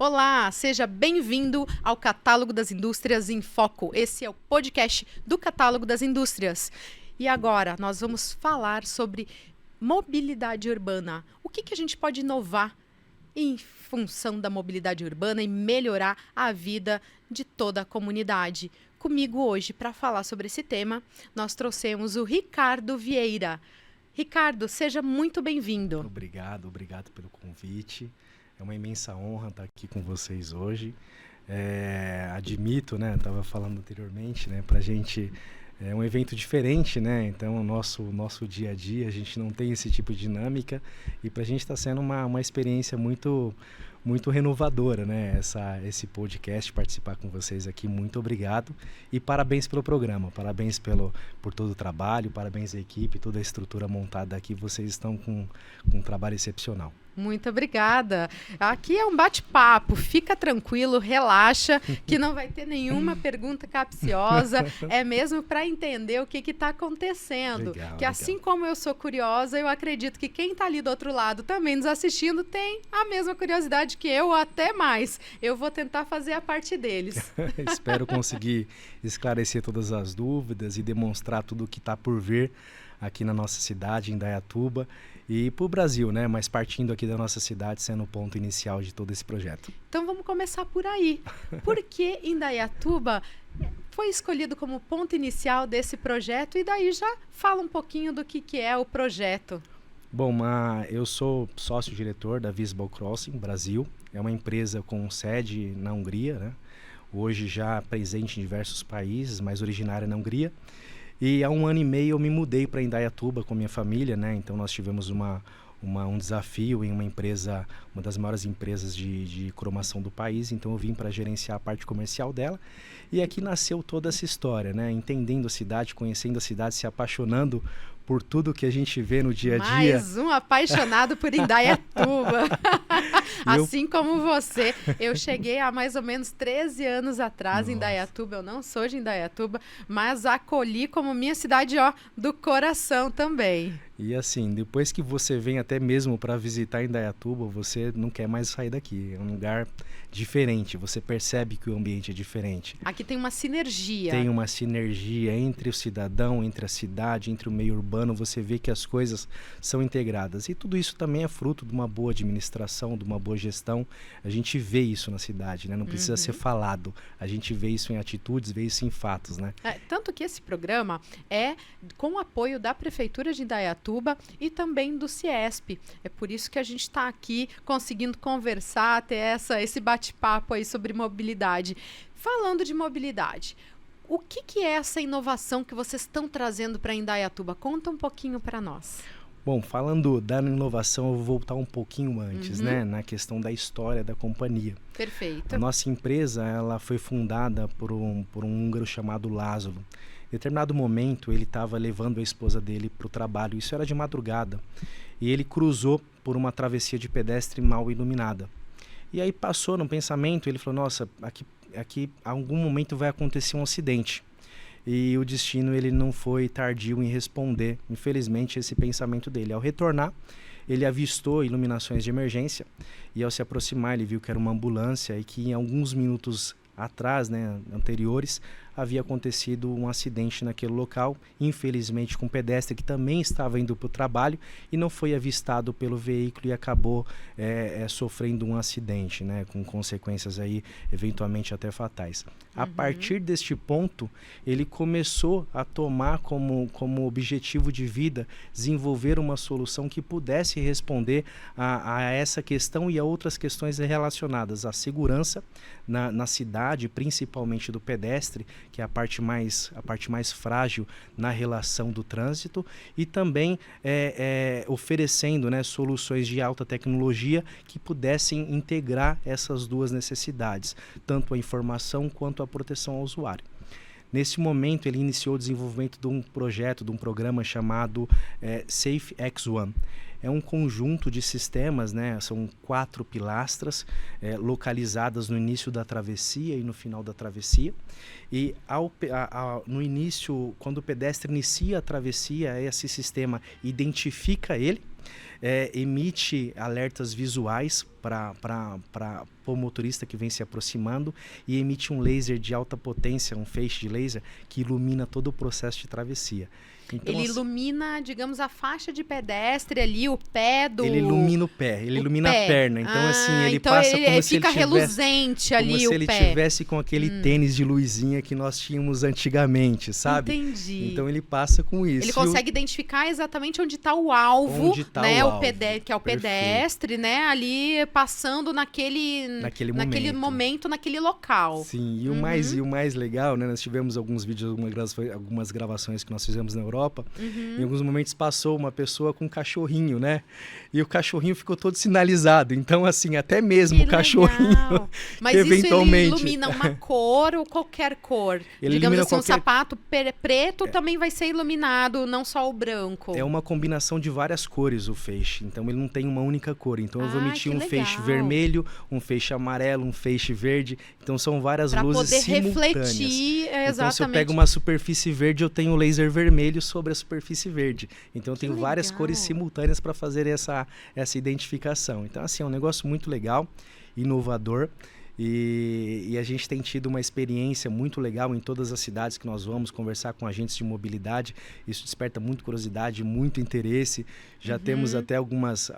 Olá, seja bem-vindo ao Catálogo das Indústrias em Foco. Esse é o podcast do Catálogo das Indústrias. E agora nós vamos falar sobre mobilidade urbana. O que a gente pode inovar em função da mobilidade urbana e melhorar a vida de toda a comunidade? Comigo hoje, para falar sobre esse tema, nós trouxemos o Ricardo Vieira. Ricardo, seja muito bem-vindo. Obrigado pelo convite. É uma imensa honra estar aqui com vocês hoje. Admito, né, estava falando anteriormente, né, para a gente é um evento diferente, né? Então, o nosso dia a dia, a gente não tem esse tipo de dinâmica e para a gente está sendo uma experiência muito renovadora, né? Esse podcast, participar com vocês aqui, muito obrigado e parabéns pelo programa, parabéns por todo o trabalho, parabéns à equipe, toda a estrutura montada aqui, vocês estão com um trabalho excepcional. Muito obrigada. Aqui é um bate-papo, fica tranquilo, relaxa, que não vai ter nenhuma pergunta capciosa, é mesmo para entender o que está acontecendo. Legal. Assim como eu sou curiosa, eu acredito que quem está ali do outro lado também nos assistindo tem a mesma curiosidade que eu, ou até mais. Eu vou tentar fazer a parte deles. Espero conseguir esclarecer todas as dúvidas e demonstrar tudo o que está por vir aqui na nossa cidade, em Indaiatuba, e para o Brasil, né? Mas partindo aqui da nossa cidade, sendo o ponto inicial de todo esse projeto. Então vamos começar por aí. Por que Indaiatuba foi escolhido como ponto inicial desse projeto? E daí já fala um pouquinho do que é o projeto. Bom, eu sou sócio-diretor da Visible Crossing Brasil. É uma empresa com sede na Hungria, né? Hoje já presente em diversos países, mas originária na Hungria. E há 1 ano e meio eu me mudei para Indaiatuba com minha família, né? Então nós tivemos um desafio em uma empresa, uma das maiores empresas de cromação do país. Então eu vim para gerenciar a parte comercial dela. E aqui nasceu toda essa história, né? Entendendo a cidade, conhecendo a cidade, se apaixonando por tudo que a gente vê no dia a dia. Mais um apaixonado por Indaiatuba. Assim como você, eu cheguei há mais ou menos 13 anos atrás em Indaiatuba. Eu não sou de Indaiatuba, mas acolhi como minha cidade, do coração também. E assim, depois que você vem até mesmo para visitar Indaiatuba, você não quer mais sair daqui. É um lugar diferente, você percebe que o ambiente é diferente. Aqui tem uma sinergia. Tem uma sinergia entre o cidadão, entre a cidade, entre o meio urbano. Você vê que as coisas são integradas. E tudo isso também é fruto de uma boa administração, de uma boa gestão. A gente vê isso na cidade, né? Não precisa ser falado. A gente vê isso em atitudes, vê isso em fatos, né? Tanto que esse programa é com o apoio da Prefeitura de Indaiatuba e também do CIESP. É por isso que a gente está aqui conseguindo conversar, ter esse bate-papo aí sobre mobilidade. Falando de mobilidade, o que é essa inovação que vocês estão trazendo para Indaiatuba? Conta um pouquinho para nós. Bom, falando da inovação, eu vou voltar um pouquinho antes, né? Na questão da história da companhia. Perfeito. A nossa empresa, ela foi fundada por um húngaro chamado Lázaro. Em determinado momento, ele estava levando a esposa dele para o trabalho. Isso era de madrugada. E ele cruzou por uma travessia de pedestre mal iluminada. E aí passou no pensamento, ele falou, nossa, aqui a algum momento vai acontecer um acidente. E o destino, ele não foi tardio em responder, infelizmente, esse pensamento dele. Ao retornar, ele avistou iluminações de emergência e ao se aproximar, ele viu que era uma ambulância e que em alguns minutos atrás, né, anteriores, havia acontecido um acidente naquele local, infelizmente com um pedestre que também estava indo para o trabalho e não foi avistado pelo veículo e acabou sofrendo um acidente, né, com consequências aí eventualmente até fatais. A partir deste ponto, ele começou a tomar como objetivo de vida desenvolver uma solução que pudesse responder a essa questão e a outras questões relacionadas à segurança na cidade, principalmente do pedestre, que é a parte mais frágil na relação do trânsito, e também oferecendo, né, soluções de alta tecnologia que pudessem integrar essas duas necessidades, tanto a informação quanto a proteção ao usuário. Nesse momento, ele iniciou o desenvolvimento de um projeto, de um programa chamado Safe X1. é um conjunto de sistemas, né? São 4 pilastras localizadas no início da travessia e no final da travessia. E no início, quando o pedestre inicia a travessia, esse sistema identifica ele, emite alertas visuais para o motorista que vem se aproximando e emite um laser de alta potência, um feixe de laser, que ilumina todo o processo de travessia. Então, ele ilumina, digamos, a faixa de pedestre ali, o pé do... Ele ilumina o pé, ele ilumina a perna. Então, assim, ele então passa como se fica ele reluzente ali o pé. Como se ele tivesse com aquele tênis de luzinha que nós tínhamos antigamente, sabe? Entendi. Então, ele passa com isso. Ele consegue identificar exatamente onde está o alvo, né? O alvo. Que é o pedestre, né? Ali passando naquele momento, naquele local. Sim, e o mais legal, né? Nós tivemos alguns vídeos, algumas gravações que nós fizemos na Europa. Em alguns momentos passou uma pessoa com um cachorrinho, né? E o cachorrinho ficou todo sinalizado. Então, assim, até mesmo o cachorrinho, mas eventualmente... isso ele ilumina uma cor ou qualquer cor? Ele Digamos assim, qualquer... um sapato preto também vai ser iluminado, não só o branco. É uma combinação de várias cores o feixe. Então, ele não tem uma única cor. Então, eu vou emitir um feixe vermelho, um feixe amarelo, um feixe verde. Então, são várias luzes simultâneas. Para poder refletir, exatamente. Então, se eu pego uma superfície verde, eu tenho laser vermelho sobre a superfície verde. Então, eu tenho várias cores simultâneas para fazer essa identificação. Então, assim, é um negócio muito legal, inovador. E a gente tem tido uma experiência muito legal em todas as cidades que nós vamos conversar com agentes de mobilidade. Isso desperta muito curiosidade, muito interesse. Já temos até algumas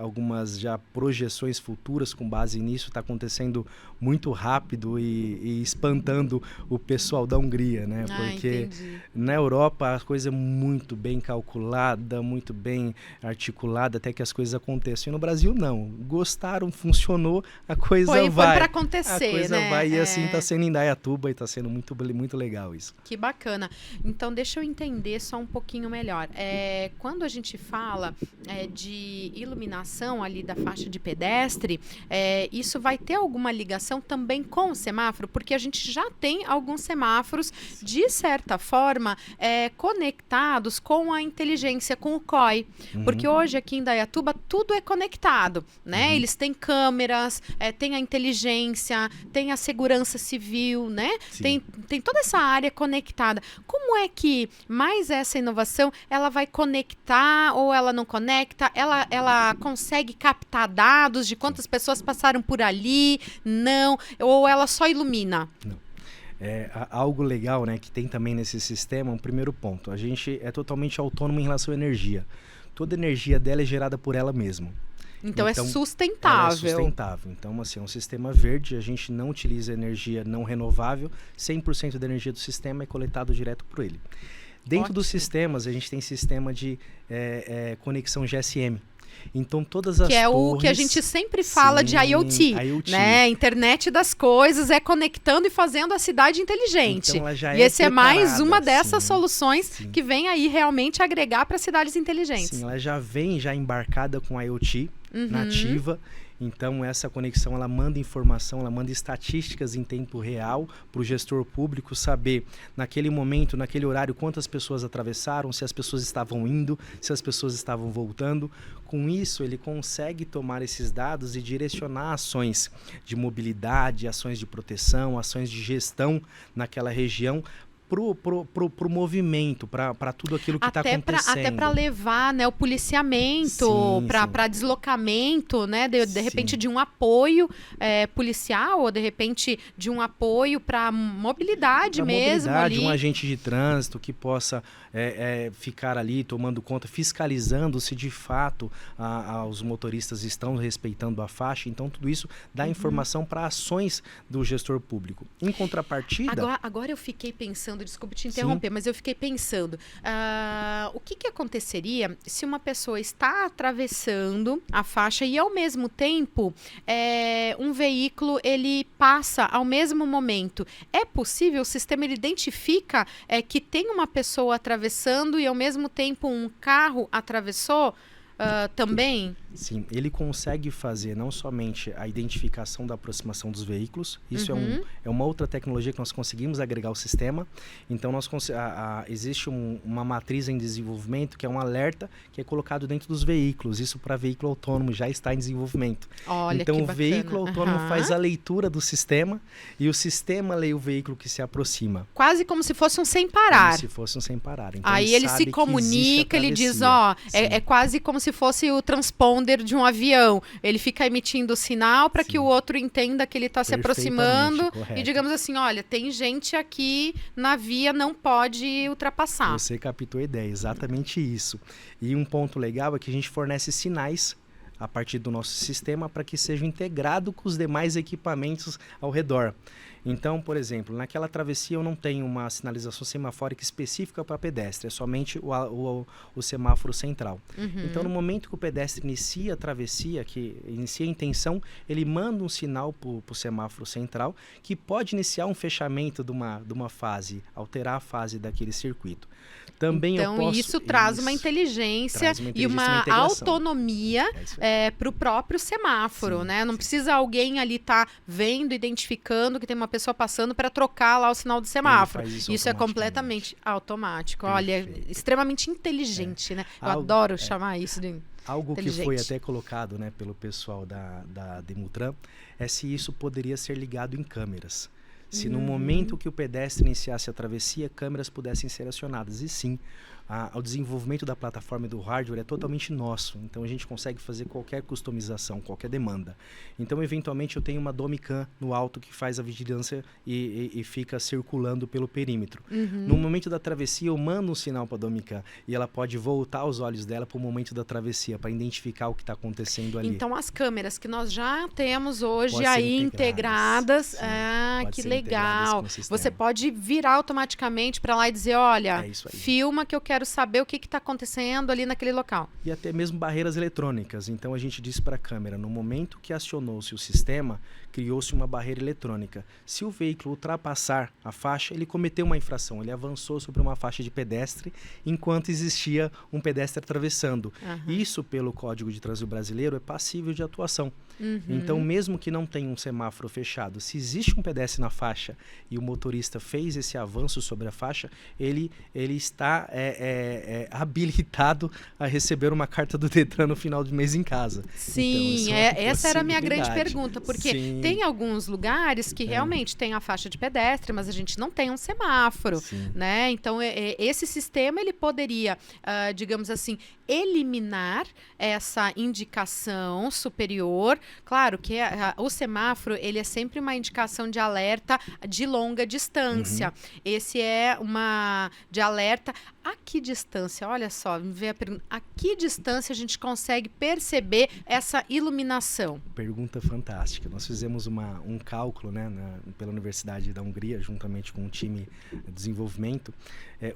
já projeções futuras com base nisso. Está acontecendo muito rápido e espantando o pessoal da Hungria, né? Porque na Europa a coisa é muito bem calculada, muito bem articulada até que as coisas aconteçam. E no Brasil não. Gostaram, funcionou, a coisa vai. Foi para acontecer. A coisa né? vai e assim está sendo em Indaiatuba e está sendo muito, muito legal isso. Que bacana. Então, deixa eu entender só um pouquinho melhor. Quando a gente fala de iluminação ali da faixa de pedestre, isso vai ter alguma ligação também com o semáforo? Porque a gente já tem alguns semáforos, de certa forma, conectados com a inteligência, com o COI. Porque hoje aqui em Indaiatuba tudo é conectado, né? Eles têm câmeras, tem a inteligência, tem a segurança civil, né? Tem toda essa área conectada. Como é que mais essa inovação, ela vai conectar ou ela não conecta? Ela consegue captar dados de quantas pessoas passaram por ali? Não. Ou ela só ilumina? Não. Algo legal, né, que tem também nesse sistema, um primeiro ponto. A gente é totalmente autônomo em relação à energia. Toda a energia dela é gerada por ela mesma. Então é sustentável. É sustentável. Então, assim, é um sistema verde, a gente não utiliza energia não renovável, 100% da energia do sistema é coletado direto por ele. Dentro dos sistemas, a gente tem sistema de conexão GSM. Então, todas as que é torres, o que a gente sempre fala de IoT, né? Internet das coisas, conectando e fazendo a cidade inteligente. Então, ela já e esse é mais uma dessas sim, soluções sim, que vem aí realmente agregar para cidades inteligentes. Sim, ela já vem embarcada com IoT nativa. Então, essa conexão, ela manda informação, ela manda estatísticas em tempo real para o gestor público saber, naquele momento, naquele horário, quantas pessoas atravessaram, se as pessoas estavam indo, se as pessoas estavam voltando. Com isso, ele consegue tomar esses dados e direcionar ações de mobilidade, ações de proteção, ações de gestão naquela região, pro movimento, para tudo aquilo que está acontecendo. Até para levar, né, o policiamento, para deslocamento, né, de repente de um apoio policial, ou de repente de um apoio para mobilidade mesmo. Ali. Um agente de trânsito que possa ficar ali tomando conta, fiscalizando se de fato os motoristas estão respeitando a faixa. Então, tudo isso dá informação para ações do gestor público. Em contrapartida... Agora eu fiquei pensando, desculpe te interromper, mas eu fiquei pensando, o que aconteceria se uma pessoa está atravessando a faixa e ao mesmo tempo um veículo ele passa ao mesmo momento? É possível, o sistema ele identifica que tem uma pessoa atravessando e ao mesmo tempo um carro atravessou? também? Sim, ele consegue fazer não somente a identificação da aproximação dos veículos, isso é uma outra tecnologia que nós conseguimos agregar ao sistema. Então, existe uma matriz em desenvolvimento que é um alerta que é colocado dentro dos veículos. Isso para veículo autônomo já está em desenvolvimento. Olha, então, que o bacana. veículo autônomo faz a leitura do sistema e o sistema lê o veículo que se aproxima. Quase como se fosse um sem parar. Como se fosse um sem parar. Então, aí ele se comunica, ele diz, é quase como se fosse o transponder de um avião. Ele fica emitindo sinal para que o outro entenda que ele está se aproximando. Correto. E digamos assim, olha, tem gente aqui na via, não pode ultrapassar. Você captou a ideia, exatamente isso. E um ponto legal é que a gente fornece sinais a partir do nosso sistema para que seja integrado com os demais equipamentos ao redor. Então, por exemplo, naquela travessia eu não tenho uma sinalização semafórica específica para pedestre, é somente o semáforo central. Então, no momento que o pedestre inicia a travessia, que inicia a intenção, ele manda um sinal para o semáforo central que pode iniciar um fechamento de uma fase, alterar a fase daquele circuito. Também então, isso traz uma inteligência e uma autonomia para o próprio semáforo, né? Não precisa alguém ali estar vendo, identificando que tem uma pessoa passando para trocar lá o sinal do semáforo. Isso é completamente automático. Olha, é extremamente inteligente, né? Eu adoro chamar isso de algo que foi até colocado, né, pelo pessoal da Demutran, é se isso poderia ser ligado em câmeras. Se no momento que o pedestre iniciasse a travessia, câmeras pudessem ser acionadas. E sim, o desenvolvimento da plataforma e do hardware é totalmente nosso. Então, a gente consegue fazer qualquer customização, qualquer demanda. Então, eventualmente, eu tenho uma Domicam no alto que faz a vigilância e fica circulando pelo perímetro. No momento da travessia, eu mando um sinal para a Domicam e ela pode voltar os olhos dela para o momento da travessia, para identificar o que está acontecendo ali. Então, as câmeras que nós já temos hoje aí integradas, que legal. Você pode virar automaticamente para lá e dizer, olha, filma que eu quero saber o que está acontecendo ali naquele local. E até mesmo barreiras eletrônicas. Então, a gente disse para a câmera, no momento que acionou-se o sistema, criou-se uma barreira eletrônica. Se o veículo ultrapassar a faixa, ele cometeu uma infração. Ele avançou sobre uma faixa de pedestre enquanto existia um pedestre atravessando. Isso, pelo Código de Trânsito Brasileiro, é passível de atuação. Então, mesmo que não tenha um semáforo fechado, se existe um pedestre na faixa e o motorista fez esse avanço sobre a faixa, ele está habilitado a receber uma carta do Detran no final do mês em casa. Sim, então, essa era a minha grande pergunta, porque tem alguns lugares que realmente tem a faixa de pedestre, mas a gente não tem um semáforo, né? Então, esse sistema, ele poderia, digamos assim, eliminar essa indicação superior. Claro que o semáforo, ele é sempre uma indicação de alerta de longa distância. Esse é uma de alerta. A que distância? Olha só, me veio a pergunta. A que distância a gente consegue perceber essa iluminação? Pergunta fantástica. Nós fizemos um cálculo, né, pela Universidade da Hungria, juntamente com um time de desenvolvimento.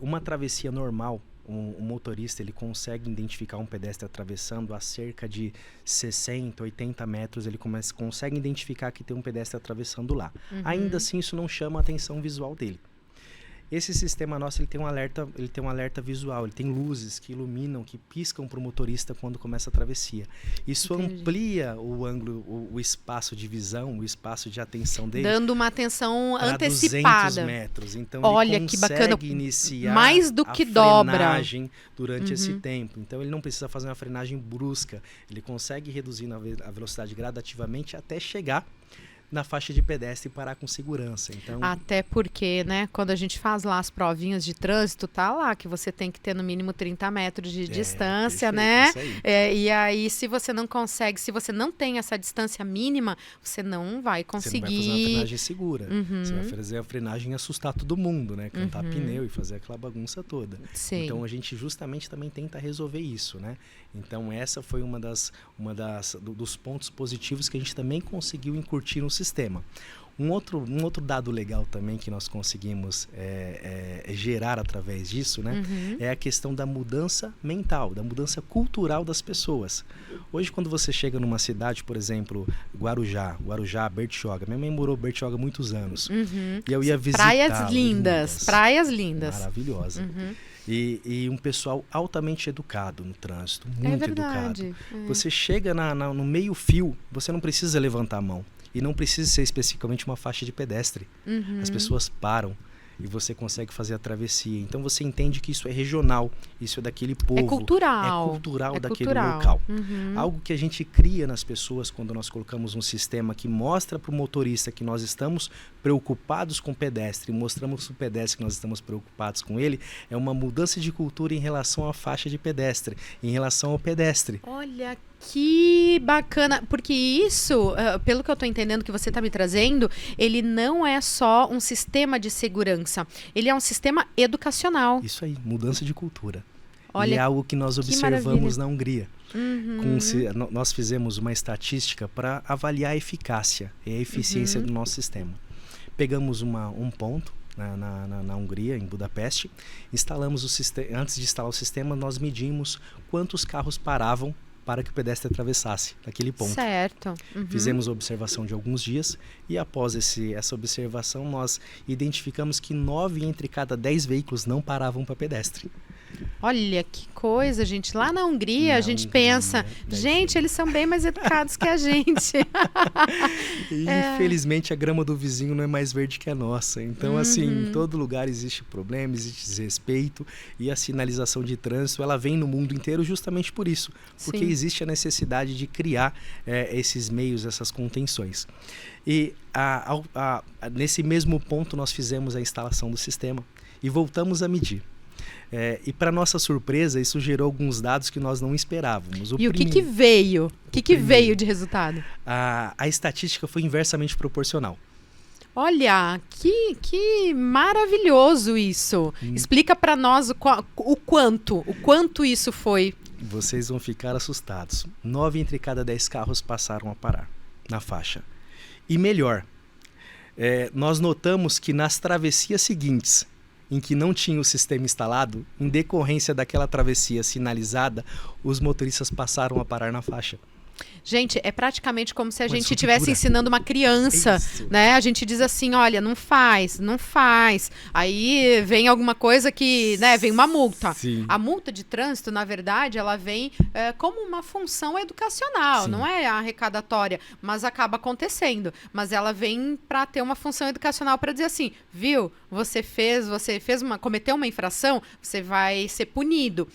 Uma travessia normal, um motorista ele consegue identificar um pedestre atravessando a cerca de 60, 80 metros, ele consegue identificar que tem um pedestre atravessando lá. Ainda assim, isso não chama a atenção visual dele. Esse sistema nosso ele tem um alerta visual, ele tem luzes que iluminam, que piscam para o motorista quando começa a travessia. Isso amplia o ângulo, o espaço de visão, o espaço de atenção dele. Dando uma atenção antecipada. 200 metros. Então, olha, ele que bacana. Iniciar mais do que a frenagem durante esse tempo. Então, ele não precisa fazer uma frenagem brusca. Ele consegue reduzir a velocidade gradativamente até chegar na faixa de pedestre e parar com segurança. Então, até porque, né, quando a gente faz lá as provinhas de trânsito, tá lá que você tem que ter no mínimo 30 metros de distância, né? E aí, se você não consegue, se você não tem essa distância mínima, você não vai conseguir. Você não vai fazer uma frenagem segura. Você vai fazer a frenagem e assustar todo mundo, né? Cantar pneu e fazer aquela bagunça toda. Sim. Então, a gente justamente também tenta resolver isso, né? Então, essa foi uma dos pontos positivos que a gente também conseguiu incutir no sistema. Um outro dado legal também que nós conseguimos gerar através disso, né, é a questão da mudança mental, da mudança cultural das pessoas. Hoje, quando você chega numa cidade, por exemplo, Guarujá, Bertioga. Minha mãe morou em Bertioga há muitos anos. E eu ia visitar. Praias lindas. Maravilhosa. E um pessoal altamente educado no trânsito, muito educado. É. Você chega no meio fio, você não precisa levantar a mão. E não precisa ser especificamente uma faixa de pedestre. As pessoas param e você consegue fazer a travessia. Então você entende que isso é regional, isso é daquele povo. É cultural. É cultural daquele local. Algo que a gente cria nas pessoas quando nós colocamos um sistema que mostra para o motorista que nós estamos preocupados com o pedestre, mostramos para o pedestre que nós estamos preocupados com ele, é uma mudança de cultura em relação à faixa de pedestre, em relação ao pedestre. Olha que bacana, porque isso, pelo que eu estou entendendo que você está me trazendo, ele não é só um sistema de segurança, ele é um sistema educacional. Isso aí, mudança de cultura. Olha, e é algo que nós observamos na Hungria. Uhum. Nós fizemos uma estatística para avaliar a eficácia e a eficiência do nosso sistema. Pegamos um ponto na Hungria, em Budapeste, instalamos o sistema. Antes de instalar o sistema, nós medimos quantos carros paravam para que o pedestre atravessasse naquele ponto. Certo. Fizemos a observação de alguns dias e após essa observação nós identificamos que 9 entre cada 10 veículos não paravam para pedestre. Olha que coisa, gente. Lá na Hungria, a gente pensa, gente, eles são bem mais educados que a gente. E, infelizmente, a grama do vizinho não é mais verde que a nossa. Então, assim, em todo lugar existe problema, existe desrespeito. E a sinalização de trânsito, ela vem no mundo inteiro justamente por isso. Porque existe a necessidade de criar esses meios, essas contenções. E nesse mesmo ponto, nós fizemos a instalação do sistema e voltamos a medir. E para nossa surpresa, isso gerou alguns dados que nós não esperávamos. O que veio? O que veio de resultado? A estatística foi inversamente proporcional. Olha, que maravilhoso isso. Explica para nós o quanto isso foi. Vocês vão ficar assustados. 9 entre cada 10 carros passaram a parar na faixa. E melhor, nós notamos que nas travessias seguintes, em que não tinha o sistema instalado, em decorrência daquela travessia sinalizada, os motoristas passaram a parar na faixa. Gente, é praticamente como se a gente estivesse ensinando uma criança, né? A gente diz assim, olha, não faz. Aí vem alguma coisa que, né, vem uma multa. Sim. A multa de trânsito, na verdade, ela vem como uma função educacional, não é arrecadatória, mas acaba acontecendo. Mas ela vem para ter uma função educacional para dizer assim, viu, você cometeu uma infração, você vai ser punido.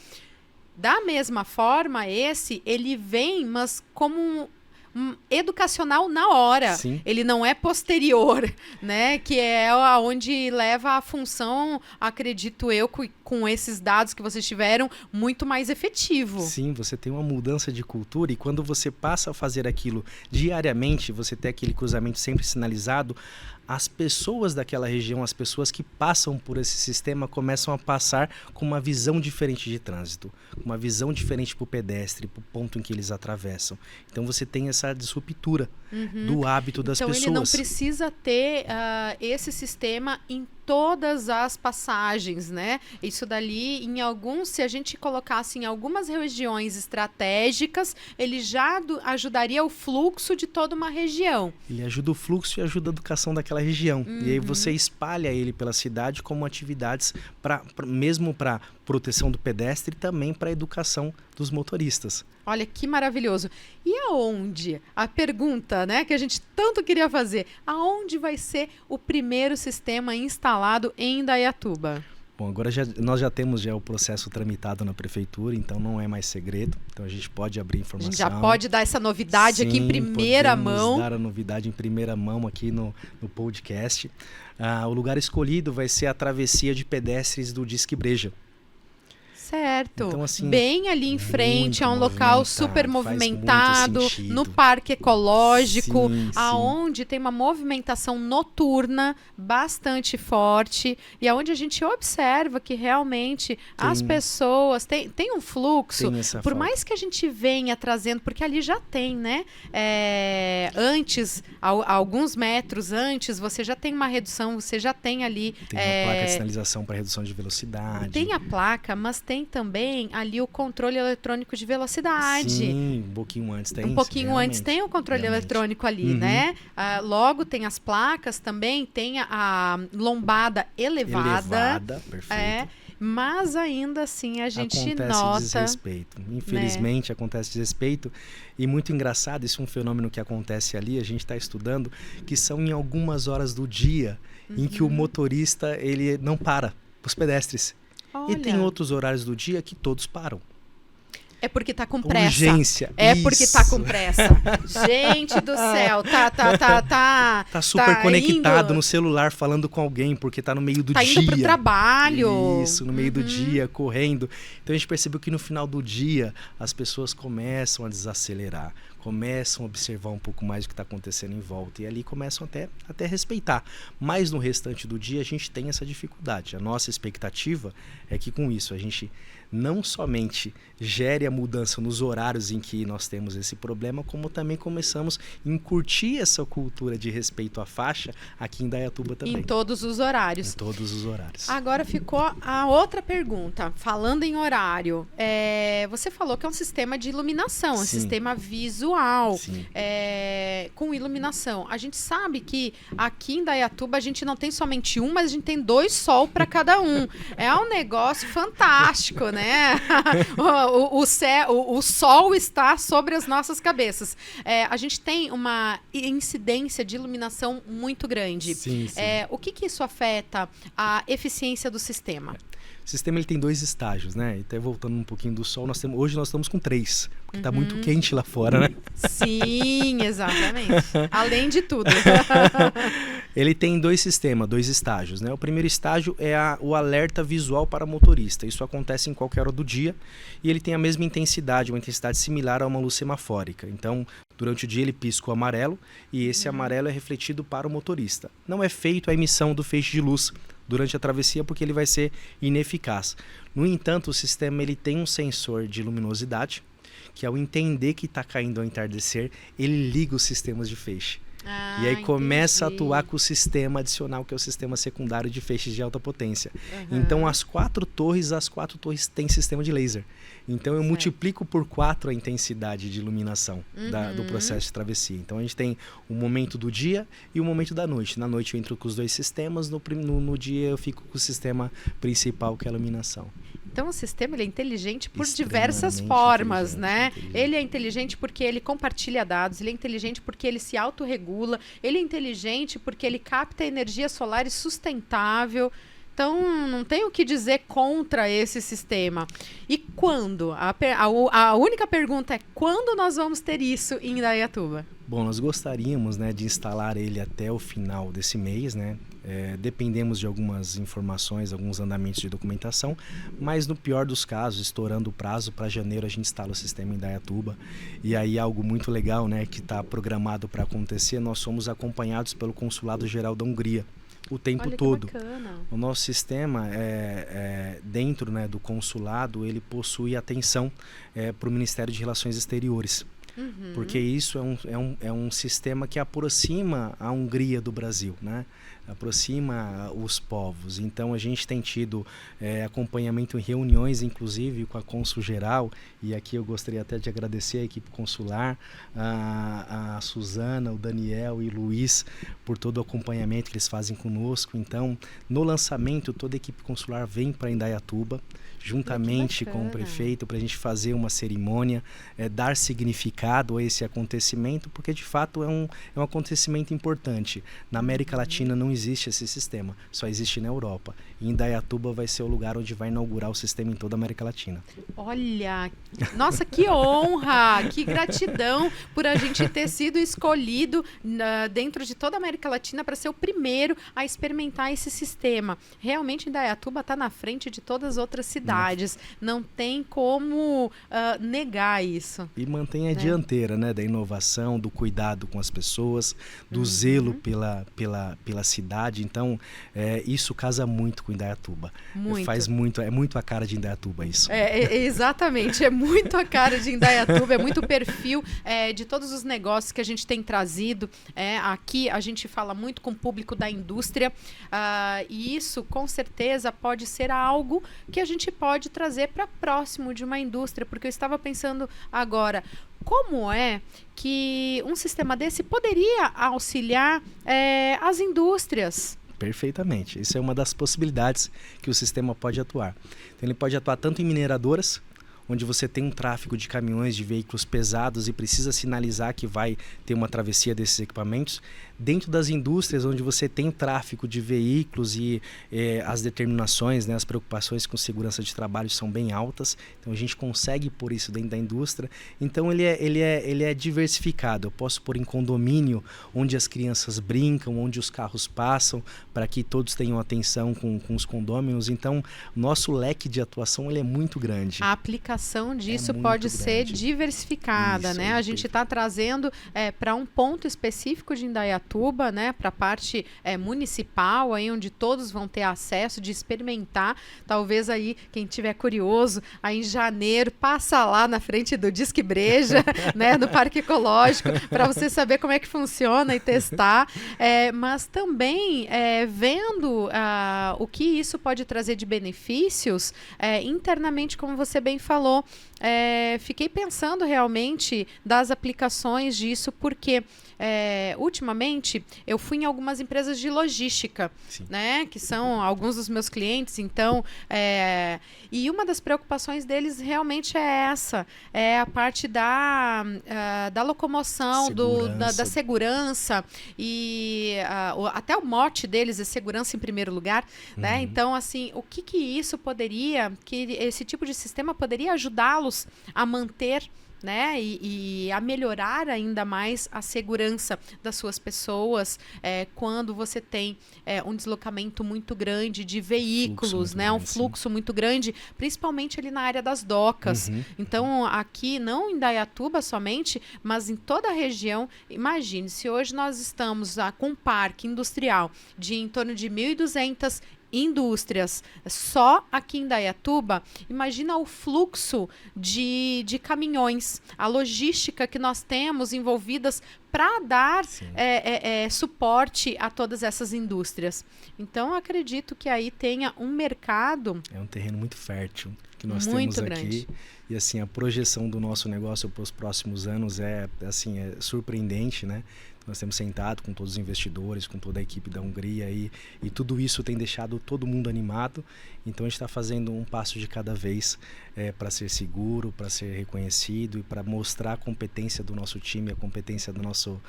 Da mesma forma, ele vem, mas como um educacional na hora. Sim. Ele não é posterior, né? Que é onde leva a função, acredito eu, com esses dados que vocês tiveram, muito mais efetivo. Sim, você tem uma mudança de cultura e quando você passa a fazer aquilo diariamente, você tem aquele cruzamento sempre sinalizado, as pessoas daquela região, as pessoas que passam por esse sistema começam a passar com uma visão diferente de trânsito, uma visão diferente para o pedestre, para o ponto em que eles atravessam. Então você tem essa disruptura do hábito das pessoas. Então ele não precisa ter esse sistema em todas as passagens, né? Isso dali, se a gente colocasse em algumas regiões estratégicas, ele já ajudaria o fluxo de toda uma região. Ele ajuda o fluxo e ajuda a educação daquela região. E aí você espalha ele pela cidade como atividades mesmo para proteção do pedestre e também para a educação dos motoristas. Olha que maravilhoso. E aonde? A pergunta, né, que a gente tanto queria fazer. Aonde vai ser o primeiro sistema instalado em Indaiatuba? Bom, agora nós já temos o processo tramitado na prefeitura, então não é mais segredo. Então a gente pode abrir informação. A gente já pode dar essa novidade aqui em primeira mão. Podemos dar a novidade em primeira mão aqui no podcast. O lugar escolhido vai ser a travessia de pedestres do Disque Breja. Certo. Então, assim, bem ali em frente, é um local super movimentado, no parque ecológico, aonde tem uma movimentação noturna bastante forte e aonde a gente observa que realmente as pessoas tem um fluxo, por mais que a gente venha trazendo, porque ali já tem, né? Antes, alguns metros antes, você já tem uma redução, você já tem ali... Tem uma placa de sinalização para redução de velocidade. Tem a placa, mas tem também ali o controle eletrônico de velocidade. Sim, um pouquinho antes tem. Um pouquinho antes tem o controle eletrônico ali, né? Logo tem as placas também, tem a lombada elevada. Perfeito. Mas ainda assim a gente acontece nota... desrespeito. Infelizmente, acontece desrespeito. E muito engraçado, isso é um fenômeno que acontece ali, a gente está estudando, que são em algumas horas do dia em que o motorista ele não para os pedestres. Olha. E tem outros horários do dia que todos param. É porque tá com pressa. Urgência. É isso. porque tá com pressa. Gente do céu, Tá super conectado indo, no celular falando com alguém porque tá no meio do tá dia. indo pro trabalho. Isso, no meio do dia, correndo. Então a gente percebeu que no final do dia as pessoas começam a desacelerar, começam a observar um pouco mais o que está acontecendo em volta e ali começam até a respeitar. Mas no restante do dia a gente tem essa dificuldade. A nossa expectativa é que com isso a gente não somente gere a mudança nos horários em que nós temos esse problema, como também começamos a incurtir essa cultura de respeito à faixa aqui em Indaiatuba também. Em todos os horários. Em todos os horários. Agora ficou a outra pergunta. Falando em horário, você falou que é um sistema de iluminação, um sistema visual, com iluminação. A gente sabe que aqui em Indaiatuba a gente não tem somente um, mas a gente tem 2 sol para cada um. É um negócio fantástico, né? O sol está sobre as nossas cabeças. A gente tem uma incidência de iluminação muito grande. Sim. O que isso afeta a eficiência do sistema? O sistema ele tem 2 estágios, né? Até voltando um pouquinho do sol, hoje nós estamos com 3, porque está muito quente lá fora, né? Sim, exatamente. Além de tudo. Ele tem 2 sistemas, 2 estágios, né? O primeiro estágio é o alerta visual para motorista. Isso acontece em qualquer hora do dia e ele tem a mesma intensidade, uma intensidade similar a uma luz semafórica. Então, durante o dia ele pisca o amarelo e esse amarelo é refletido para o motorista. Não é feito a emissão do feixe de luz durante a travessia porque ele vai ser ineficaz. No entanto, o sistema ele tem um sensor de luminosidade que ao entender que está caindo ao entardecer, ele liga os sistemas de feixe. E aí começa a atuar com o sistema adicional, que é o sistema secundário de feixes de alta potência. Então, as 4 torres têm sistema de laser. Então, eu multiplico por 4 a intensidade de iluminação do processo de travessia. Então, a gente tem o momento do dia e o momento da noite. Na noite eu entro com os 2 sistemas, no dia eu fico com o sistema principal, que é a iluminação. Então o sistema ele é inteligente por diversas formas, né? Ele é inteligente porque ele compartilha dados, ele é inteligente porque ele se autorregula, ele é inteligente porque ele capta energia solar e sustentável. Então, não tem o que dizer contra esse sistema. E quando? A única pergunta é quando nós vamos ter isso em Indaiatuba? Bom, nós gostaríamos, né, de instalar ele até o final desse mês, né? Dependemos de algumas informações, alguns andamentos de documentação, mas no pior dos casos, estourando o prazo, para janeiro a gente instala o sistema em Indaiatuba. E aí algo muito legal, né, que está programado para acontecer, nós somos acompanhados pelo Consulado Geral da Hungria o tempo todo. O nosso sistema, dentro, né, do consulado, ele possui atenção para o Ministério de Relações Exteriores. Porque isso é um sistema que aproxima a Hungria do Brasil, né? Aproxima os povos. Então a gente tem tido acompanhamento em reuniões, inclusive com a Cônsul Geral, e aqui eu gostaria até de agradecer a equipe consular, a Suzana, o Daniel e o Luiz, por todo o acompanhamento que eles fazem conosco. Então, no lançamento, toda a equipe consular vem para Indaiatuba, juntamente com o prefeito, para a gente fazer uma cerimônia, dar significado a esse acontecimento, porque de fato é um acontecimento importante. Na América Latina não existe esse sistema, só existe na Europa. E Indaiatuba vai ser o lugar onde vai inaugurar o sistema em toda a América Latina. Olha, nossa, que honra, que gratidão por a gente ter sido escolhido dentro de toda a América Latina para ser o primeiro a experimentar esse sistema. Realmente Indaiatuba está na frente de todas as outras cidades, não tem como negar isso. E mantém a dianteira, né, da inovação, do cuidado com as pessoas, do zelo pela cidade. Então, isso casa muito com Indaiatuba. É muito a cara de Indaiatuba isso. Exatamente, é muito a cara de Indaiatuba, é muito o perfil de todos os negócios que a gente tem trazido. Aqui a gente fala muito com o público da indústria, e isso com certeza pode ser algo que a gente pode trazer para próximo de uma indústria, porque eu estava pensando agora, como é que um sistema desse poderia auxiliar as indústrias? Perfeitamente. Isso é uma das possibilidades que o sistema pode atuar. Então, ele pode atuar tanto em mineradoras, onde você tem um tráfego de caminhões, de veículos pesados e precisa sinalizar que vai ter uma travessia desses equipamentos, dentro das indústrias, onde você tem o tráfego de veículos e as determinações, né, as preocupações com segurança de trabalho são bem altas, então a gente consegue pôr isso dentro da indústria. Então ele é diversificado. Eu posso pôr em condomínio, onde as crianças brincam, onde os carros passam, para que todos tenham atenção com os condôminos. Então, nosso leque de atuação ele é muito grande. A aplicação disso pode ser diversificada, né? A gente está trazendo para um ponto específico de Indaiatuba, né? Para a parte municipal, aí onde todos vão ter acesso de experimentar. Talvez aí, quem tiver curioso, aí em janeiro, passa lá na frente do Disque Breja, né? No Parque Ecológico, para você saber como é que funciona e testar. Mas também vendo o que isso pode trazer de benefícios internamente, como você bem falou. Fiquei pensando realmente das aplicações disso, porque ultimamente eu fui em algumas empresas de logística, né, que são alguns dos meus clientes, então e uma das preocupações deles realmente é a parte da locomoção, da segurança e até o mote deles é segurança em primeiro lugar, né? Então, assim, o que isso poderia, que esse tipo de sistema poderia ajudá-los a manter, né, e a melhorar ainda mais a segurança das suas pessoas quando você tem um deslocamento muito grande de veículos, né, um fluxo muito grande, principalmente ali na área das docas. Então, aqui, não em Indaiatuba somente, mas em toda a região. Imagine, se hoje nós estamos com um parque industrial de em torno de 1.200 indústrias só aqui em Indaiatuba, imagina o fluxo de caminhões, a logística que nós temos envolvidas para dar suporte a todas essas indústrias. Então, acredito que aí tenha um mercado... É um terreno muito fértil que nós muito temos grande. aqui. E assim, a projeção do nosso negócio para os próximos anos é surpreendente, né? Nós temos sentado com todos os investidores, com toda a equipe da Hungria e tudo isso tem deixado todo mundo animado. Então a gente está fazendo um passo de cada vez para ser seguro, para ser reconhecido e para mostrar a competência do nosso time, a competência do nosso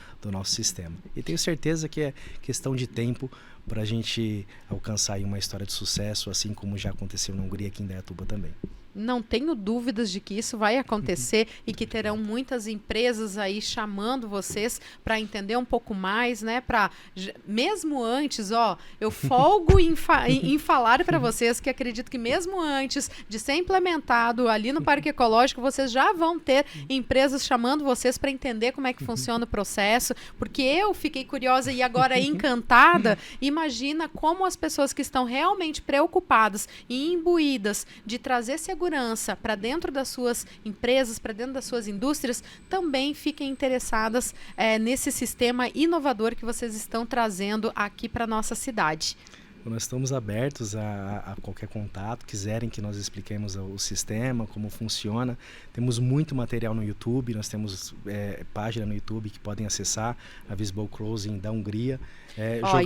sistema. E tenho certeza que é questão de tempo para a gente alcançar aí uma história de sucesso, assim como já aconteceu na Hungria, aqui em Indaiatuba também. Não tenho dúvidas de que isso vai acontecer e que terão muitas empresas aí chamando vocês para entender um pouco mais, né? Mesmo antes, eu folgo em falar para vocês que acredito que mesmo antes de ser implementado ali no Parque Ecológico, vocês já vão ter empresas chamando vocês para entender como é que funciona o processo, porque eu fiquei curiosa e agora encantada. Imagina como as pessoas que estão realmente preocupadas e imbuídas de trazer segurança para dentro das suas empresas, para dentro das suas indústrias, também fiquem interessadas nesse sistema inovador que vocês estão trazendo aqui para a nossa cidade. Nós estamos abertos a qualquer contato, quiserem que nós expliquemos o sistema, como funciona. Temos muito material no YouTube, nós temos página no YouTube que podem acessar, a Visible Cruising da Hungria.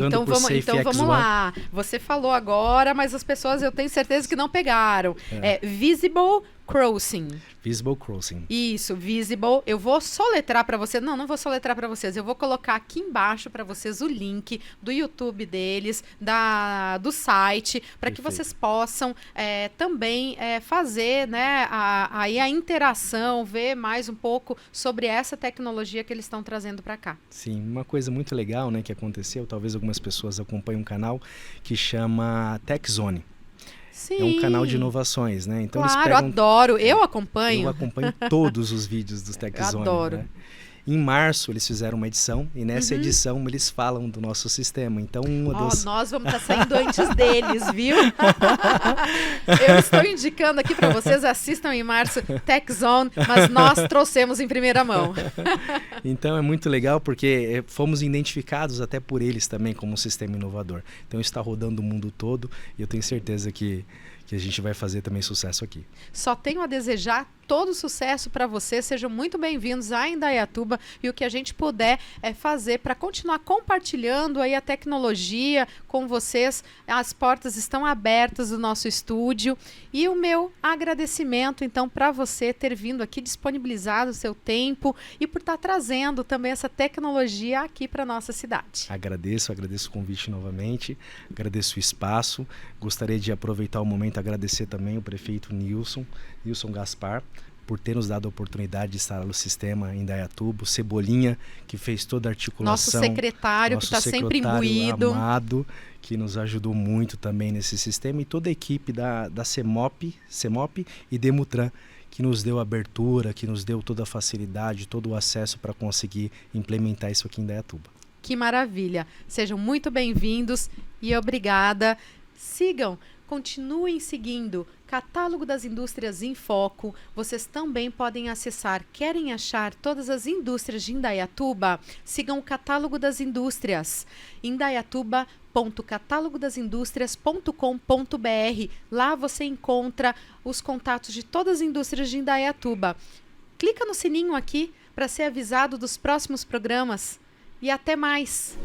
Então vamos lá. Você falou agora, mas as pessoas eu tenho certeza que não pegaram. Visible Crossing. Visible Crossing. Isso, Visible. Eu vou soletrar para vocês. Não vou soletrar para vocês. Eu vou colocar aqui embaixo para vocês o link do YouTube deles, do site, para que vocês possam também fazer, né, aí a interação, ver mais um pouco sobre essa tecnologia que eles estão trazendo para cá. Sim, uma coisa muito legal, né, que aconteceu, talvez algumas pessoas acompanhem um canal que chama TechZone. Sim. É um canal de inovações, né? Então claro, adoro. Eu acompanho. Eu acompanho todos os vídeos dos TechZone. Adoro. Né? Em março, eles fizeram uma edição e nessa edição eles falam do nosso sistema. Então, nós vamos estar saindo antes deles, viu? Eu estou indicando aqui para vocês, assistam em março TechZone, mas nós trouxemos em primeira mão. Então, é muito legal porque fomos identificados até por eles também como um sistema inovador. Então, está rodando o mundo todo e eu tenho certeza que que a gente vai fazer também sucesso aqui. Só tenho a desejar todo sucesso para você. Sejam muito bem-vindos a Indaiatuba, e o que a gente puder fazer para continuar compartilhando aí a tecnologia com vocês. As portas estão abertas do nosso estúdio, e o meu agradecimento então para você ter vindo aqui, disponibilizado o seu tempo e por estar trazendo também essa tecnologia aqui para nossa cidade. Agradeço o convite novamente, agradeço o espaço. Gostaria de aproveitar o momento e agradecer também o prefeito Nilson Gaspar, por ter nos dado a oportunidade de estar no sistema em Indaiatuba, o Cebolinha, que fez toda a articulação. Nosso secretário, que está sempre imbuído. Amado, que nos ajudou muito também nesse sistema, e toda a equipe da CEMOP e Demutran, que nos deu abertura, que nos deu toda a facilidade, todo o acesso para conseguir implementar isso aqui em Indaiatuba. Que maravilha! Sejam muito bem-vindos e obrigada. Sigam, continuem seguindo Catálogo das Indústrias em Foco. Vocês também podem acessar. Querem achar todas as indústrias de Indaiatuba? Sigam o Catálogo das Indústrias, indaiatuba.catalogodasindustrias.com.br. Lá você encontra os contatos de todas as indústrias de Indaiatuba. Clica no sininho aqui para ser avisado dos próximos programas. E até mais!